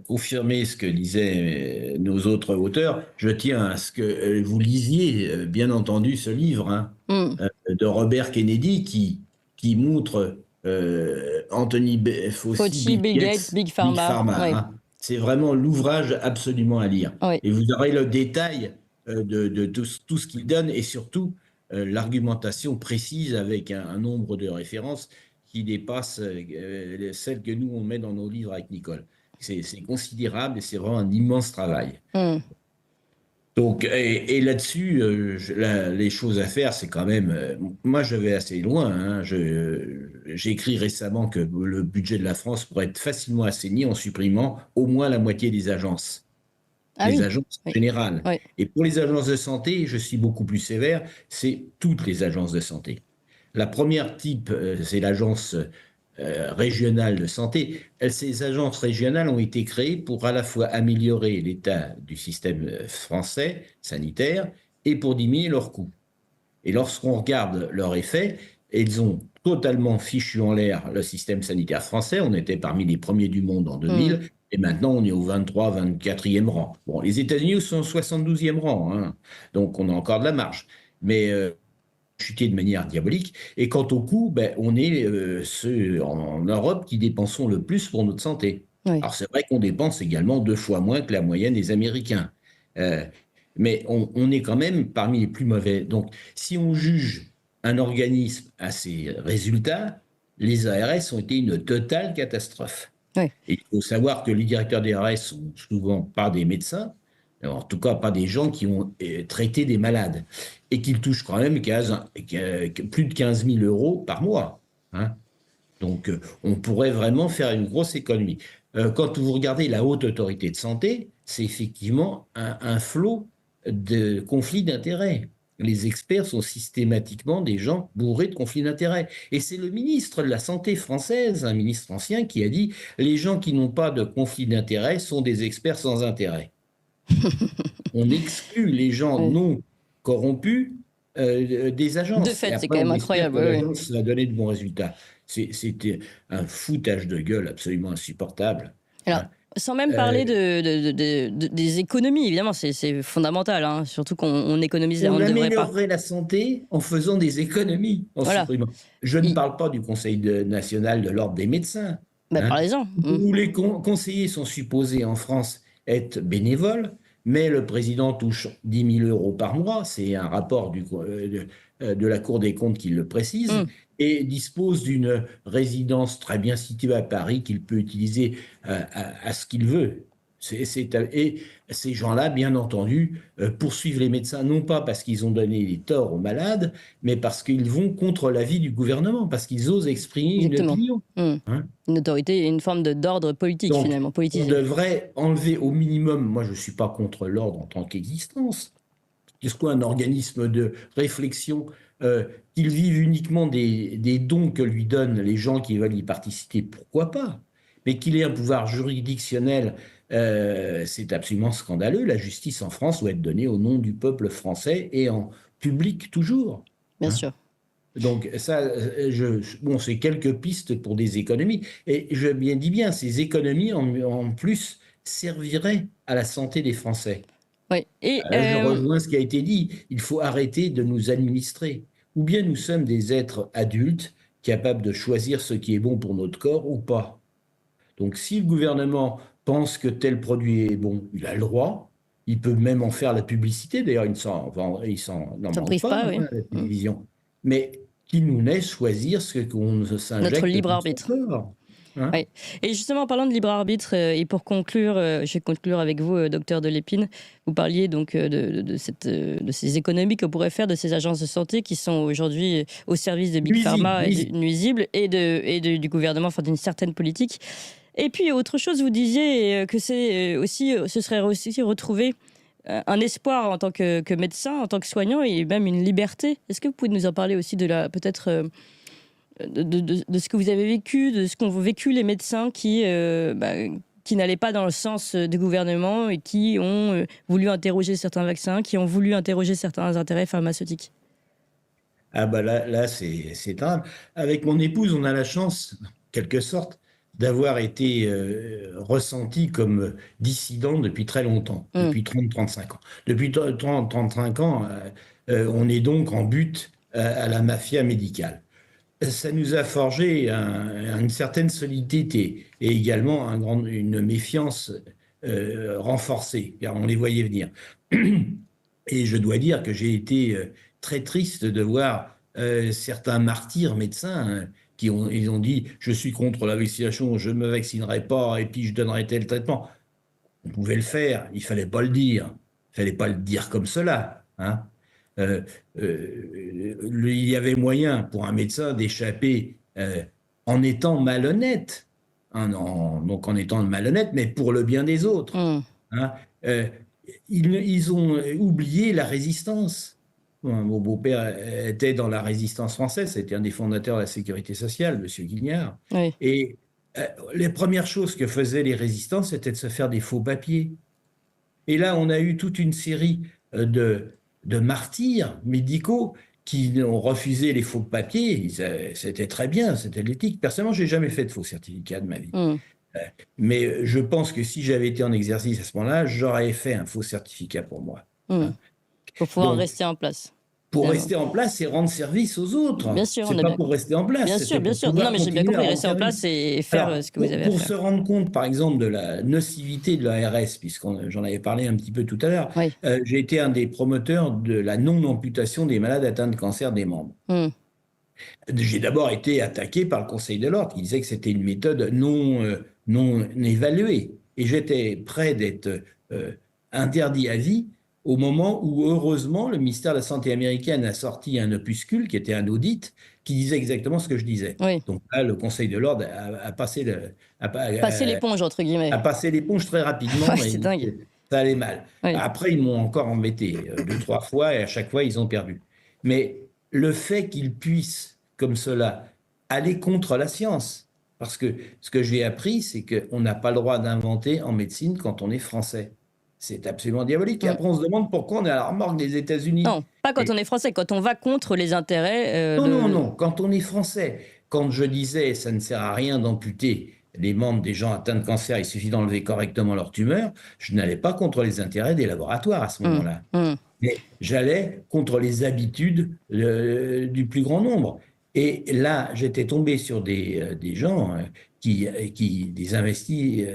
confirmer ce que disaient nos autres auteurs, je tiens à ce que vous lisiez, bien entendu, ce livre de Robert Kennedy qui montre Anthony Fauci, Bill Gates, Big Pharma. C'est vraiment l'ouvrage absolument à lire. Et vous aurez le détail de tout ce qu'il donne et surtout l'argumentation précise avec un nombre de références qui dépasse celles que nous, on met dans nos livres avec Nicole. C'est considérable et c'est vraiment un immense travail. Donc, et là-dessus, les choses à faire, c'est quand même... moi, je vais assez loin. J'ai écrit récemment que le budget de la France pourrait être facilement assaini en supprimant au moins la moitié des agences. Agences générales. Et pour les agences de santé, je suis beaucoup plus sévère, c'est toutes les agences de santé. La première type, c'est l'agence régionale de santé. Ces agences régionales ont été créées pour à la fois améliorer l'état du système français sanitaire et pour diminuer leurs coûts. Et lorsqu'on regarde leur effet, elles ont totalement fichu en l'air le système sanitaire français. On était parmi les premiers du monde en 2000 et maintenant on est au 23, 24e rang. Bon, les États-Unis sont au 72e rang, donc on a encore de la marge. Mais chuté de manière diabolique. Et quant au coût, on est ceux en Europe qui dépensons le plus pour notre santé. Alors c'est vrai qu'on dépense également 2 fois moins que la moyenne des Américains. Mais on est quand même parmi les plus mauvais. Donc si on juge un organisme à ses résultats, les ARS ont été une totale catastrophe. Et il faut savoir que les directeurs des ARS sont souvent pas des médecins, en tout cas pas des gens qui ont traité des malades, et qu'ils touchent quand même plus de 15 000 euros par mois. Donc on pourrait vraiment faire une grosse économie. Quand vous regardez la Haute Autorité de Santé, c'est effectivement un flot de conflits d'intérêts. Les experts sont systématiquement des gens bourrés de conflits d'intérêts. Et c'est le ministre de la Santé française, un ministre ancien, qui a dit « Les gens qui n'ont pas de conflits d'intérêts sont des experts sans intérêt ». On exclut les gens non corrompus des agences. De fait, c'est quand même incroyable. L'agence a donné de bons résultats. C'était un foutage de gueule absolument insupportable. Alors, sans même parler des économies, évidemment, c'est fondamental, surtout qu'on économise. On améliorerait la santé en faisant des économies, en supprimant. Je ne parle pas du Conseil national de l'ordre des médecins. Parlez-en. Où les conseillers sont supposés en France être bénévoles, mais le président touche 10 000 euros par mois, c'est un rapport de la Cour des comptes qui le précise, et dispose d'une résidence très bien située à Paris qu'il peut utiliser à ce qu'il veut. Et ces gens-là, bien entendu, poursuivent les médecins, non pas parce qu'ils ont donné des torts aux malades, mais parce qu'ils vont contre l'avis du gouvernement, parce qu'ils osent exprimer une opinion. Une autorité, une forme d'ordre politique, donc, finalement, politisé. On devrait enlever au minimum, moi je ne suis pas contre l'ordre en tant qu'existence, qu'est-ce qu'un organisme de réflexion, qu'il vive uniquement des dons que lui donnent les gens qui veulent y participer, pourquoi pas? mais qu'il ait un pouvoir juridictionnel, c'est absolument scandaleux. La justice en France doit être donnée au nom du peuple français et en public toujours. Bien Hein. sûr. Donc ça, bon, c'est quelques pistes pour des économies. Et je dis bien, ces économies en plus serviraient à la santé des Français. Oui. Et Je rejoins ce qui a été dit. Il faut arrêter de nous administrer. Ou bien nous sommes des êtres adultes capables de choisir ce qui est bon pour notre corps ou pas. Donc si le gouvernement pense que tel produit est bon, il a le droit. Il peut même en faire la publicité. D'ailleurs, il n'en ça vend prive pas, pas, oui. hein, la télévision. Mais qui nous laisse choisir ce qu'on s'injecte Notre libre dans arbitre. son corps, hein. Oui. Et justement, en parlant de libre arbitre, et pour conclure, je vais conclure avec vous, docteur Delépine. Vous parliez donc de ces économies qu'on pourrait faire de ces agences de santé qui sont aujourd'hui au service de Big Pharma, nuisibles, et du gouvernement, enfin d'une certaine politique. Et puis, autre chose, vous disiez que ce serait aussi retrouver un espoir en tant que médecin, en tant que soignant, et même une liberté. Est-ce que vous pouvez nous en parler aussi de peut-être de ce que vous avez vécu, de ce qu'ont vécu les médecins qui n'allaient pas dans le sens du gouvernement et qui ont voulu interroger certains vaccins, qui ont voulu interroger certains intérêts pharmaceutiques? Ah bah là c'est grave. Avec mon épouse, on a la chance, en quelque sorte, d'avoir été ressenti comme dissident depuis très longtemps, depuis 30-35 ans. Depuis 30-35 ans, on est donc en butte à la mafia médicale. Ça nous a forgé une certaine solidité et également une méfiance renforcée, car on les voyait venir. Et je dois dire que j'ai été très triste de voir certains martyrs médecins ils ont dit « je suis contre la vaccination, je ne me vaccinerai pas et puis je donnerai tel traitement ». On pouvait le faire, il ne fallait pas le dire. Il ne fallait pas le dire comme cela, hein. Il y avait moyen pour un médecin d'échapper en étant malhonnête, hein, donc en étant malhonnête, mais pour le bien des autres. Hein. Ils ont oublié la résistance. Mon beau-père était dans la résistance française, c'était un des fondateurs de la sécurité sociale, M. Guignard. Oui. Et les premières choses que faisaient les résistants, c'était de se faire des faux papiers. Et là, on a eu toute une série de martyrs médicaux qui ont refusé les faux papiers. C'était très bien, c'était l'éthique. Personnellement, je n'ai jamais fait de faux certificat de ma vie. Mais je pense que si j'avais été en exercice à ce moment-là, j'aurais fait un faux certificat pour moi. Pour pouvoir rester en place. Pour rester en place et rendre service aux autres. Bien sûr, c'est pas pour rester en place. Bien sûr, bien sûr. Non, mais j'ai bien compris, rester en place et faire ce que vous avez à faire. Pour se rendre compte, par exemple, de la nocivité de l'ARS, j'en avais parlé un petit peu tout à l'heure, j'ai été un des promoteurs de la non-amputation des malades atteints de cancer des membres. J'ai d'abord été attaqué par le Conseil de l'Ordre, qui disait que c'était une méthode non évaluée. Et j'étais prêt d'être interdit à vie au moment où, heureusement, le ministère de la Santé américaine a sorti un opuscule qui était un audit qui disait exactement ce que je disais. Donc là, le Conseil de l'Ordre a passé l'éponge, entre guillemets. A passé l'éponge très rapidement. C'est dingue. Ça allait mal. Après, ils m'ont encore embêté 2-3 fois et à chaque fois, ils ont perdu. Mais le fait qu'ils puissent, comme cela, aller contre la science, parce que ce que j'ai appris, c'est qu'on n'a pas le droit d'inventer en médecine quand on est français. C'est absolument diabolique. Et après, on se demande pourquoi on est à la remorque des États-Unis. Non, pas quand on est français, quand on va contre les intérêts. Non, quand on est français. Quand je disais ça ne sert à rien d'amputer les membres des gens atteints de cancer, il suffit d'enlever correctement leur tumeur, je n'allais pas contre les intérêts des laboratoires à ce moment-là. Mais j'allais contre les habitudes du plus grand nombre. Et là, j'étais tombé sur des gens des investis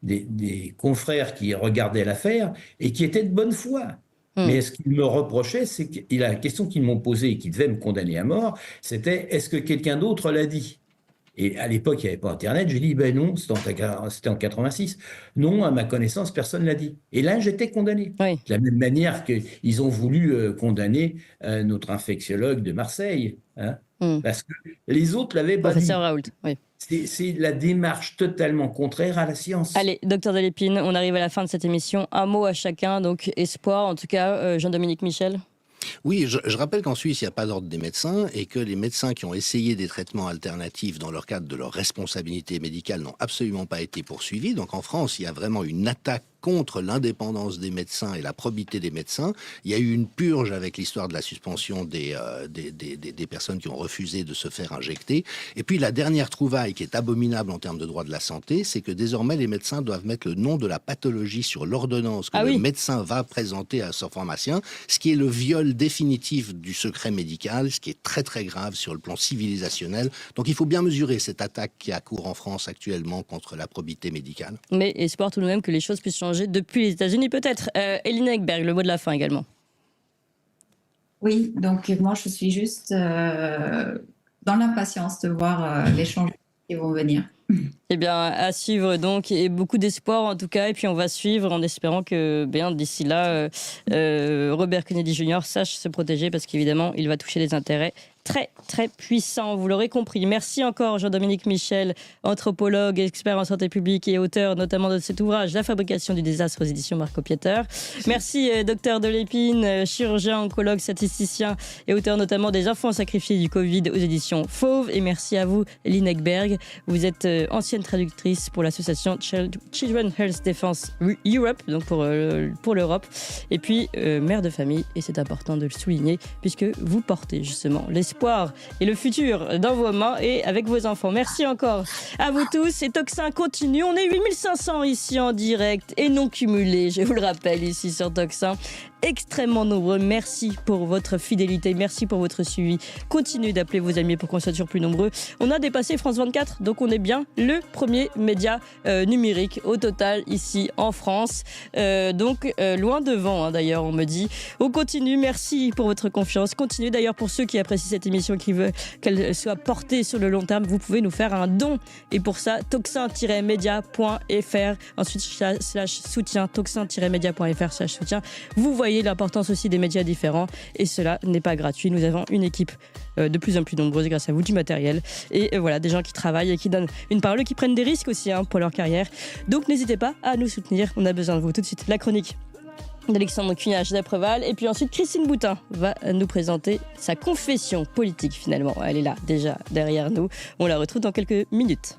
des confrères qui regardaient l'affaire et qui étaient de bonne foi. Mais ce qu'ils me reprochaient, c'est que la question qu'ils m'ont posée et qui devait me condamner à mort, c'était « est-ce que quelqu'un d'autre l'a dit ?» Et à l'époque, il n'y avait pas Internet. J'ai dit « ben non, c'était en 86. Non, à ma connaissance, personne ne l'a dit. » Et là, j'étais condamné. De la même manière qu'ils ont voulu condamner notre infectiologue de Marseille. Hein, parce que les autres l'avaient pas dit. Professeur Raoult, oui. C'est la démarche totalement contraire à la science. Allez, docteur Delépine, on arrive à la fin de cette émission. Un mot à chacun, donc espoir, en tout cas, Jean-Dominique Michel. Oui, je rappelle qu'en Suisse, il n'y a pas d'ordre des médecins et que les médecins qui ont essayé des traitements alternatifs dans leur cadre de leur responsabilité médicale n'ont absolument pas été poursuivis. Donc en France, il y a vraiment une attaque contre l'indépendance des médecins et la probité des médecins. Il y a eu une purge avec l'histoire de la suspension des personnes qui ont refusé de se faire injecter. Et puis la dernière trouvaille qui est abominable en termes de droit de la santé, c'est que désormais les médecins doivent mettre le nom de la pathologie sur l'ordonnance que le médecin va présenter à son pharmacien, ce qui est le viol définitif du secret médical, ce qui est très très grave sur le plan civilisationnel. Donc il faut bien mesurer cette attaque qui a cours en France actuellement contre la probité médicale. Mais espoir tout de même que les choses puissent changer depuis les États-Unis peut-être. Elina Ekberg, le mot de la fin également. Oui, donc moi je suis juste dans l'impatience de voir les changements qui vont venir. Eh bien, à suivre donc, et beaucoup d'espoir en tout cas, et puis on va suivre en espérant que d'ici là, Robert Kennedy Jr. sache se protéger parce qu'évidemment, il va toucher des intérêts très, très puissants, vous l'aurez compris. Merci encore Jean-Dominique Michel, anthropologue, expert en santé publique et auteur notamment de cet ouvrage, La fabrication du désastre aux éditions Marco Pieter. Merci docteur Delépine, chirurgien, oncologue, statisticien et auteur notamment des enfants sacrifiés du Covid aux éditions Fauve. Et merci à vous, Elina Ekberg. Vous êtes ancienne traductrice pour l'association Children Health Defense Europe, donc pour l'Europe. Et puis mère de famille, et c'est important de le souligner, puisque vous portez justement l'espoir et le futur dans vos mains et avec vos enfants. Merci encore à vous tous. Et Toxin continue. On est 8500 ici en direct et non cumulé, je vous le rappelle, ici sur Toxin. Extrêmement nombreux. Merci pour votre fidélité. Merci pour votre suivi. Continuez d'appeler vos amis pour qu'on soit toujours plus nombreux. On a dépassé France 24, donc on est bien le premier média numérique au total ici en France. Donc loin devant, d'ailleurs, on me dit. On continue. Merci pour votre confiance. Continuez d'ailleurs pour ceux qui apprécient cette émission, qui veulent qu'elle soit portée sur le long terme. Vous pouvez nous faire un don. Et pour ça, toxin-media.fr. Ensuite, /soutien. Toxin-media.fr /soutien. Vous voyez l'importance aussi des médias différents et cela n'est pas gratuit. Nous avons une équipe de plus en plus nombreuse grâce à vous, du matériel et voilà, des gens qui travaillent et qui donnent une parole, qui prennent des risques aussi pour leur carrière. Donc n'hésitez pas à nous soutenir, on a besoin de vous. Tout de suite, la chronique d'Alexandre Cugnage d'Apreval et puis ensuite Christine Boutin va nous présenter sa confession politique finalement. Elle est là déjà derrière nous, on la retrouve dans quelques minutes.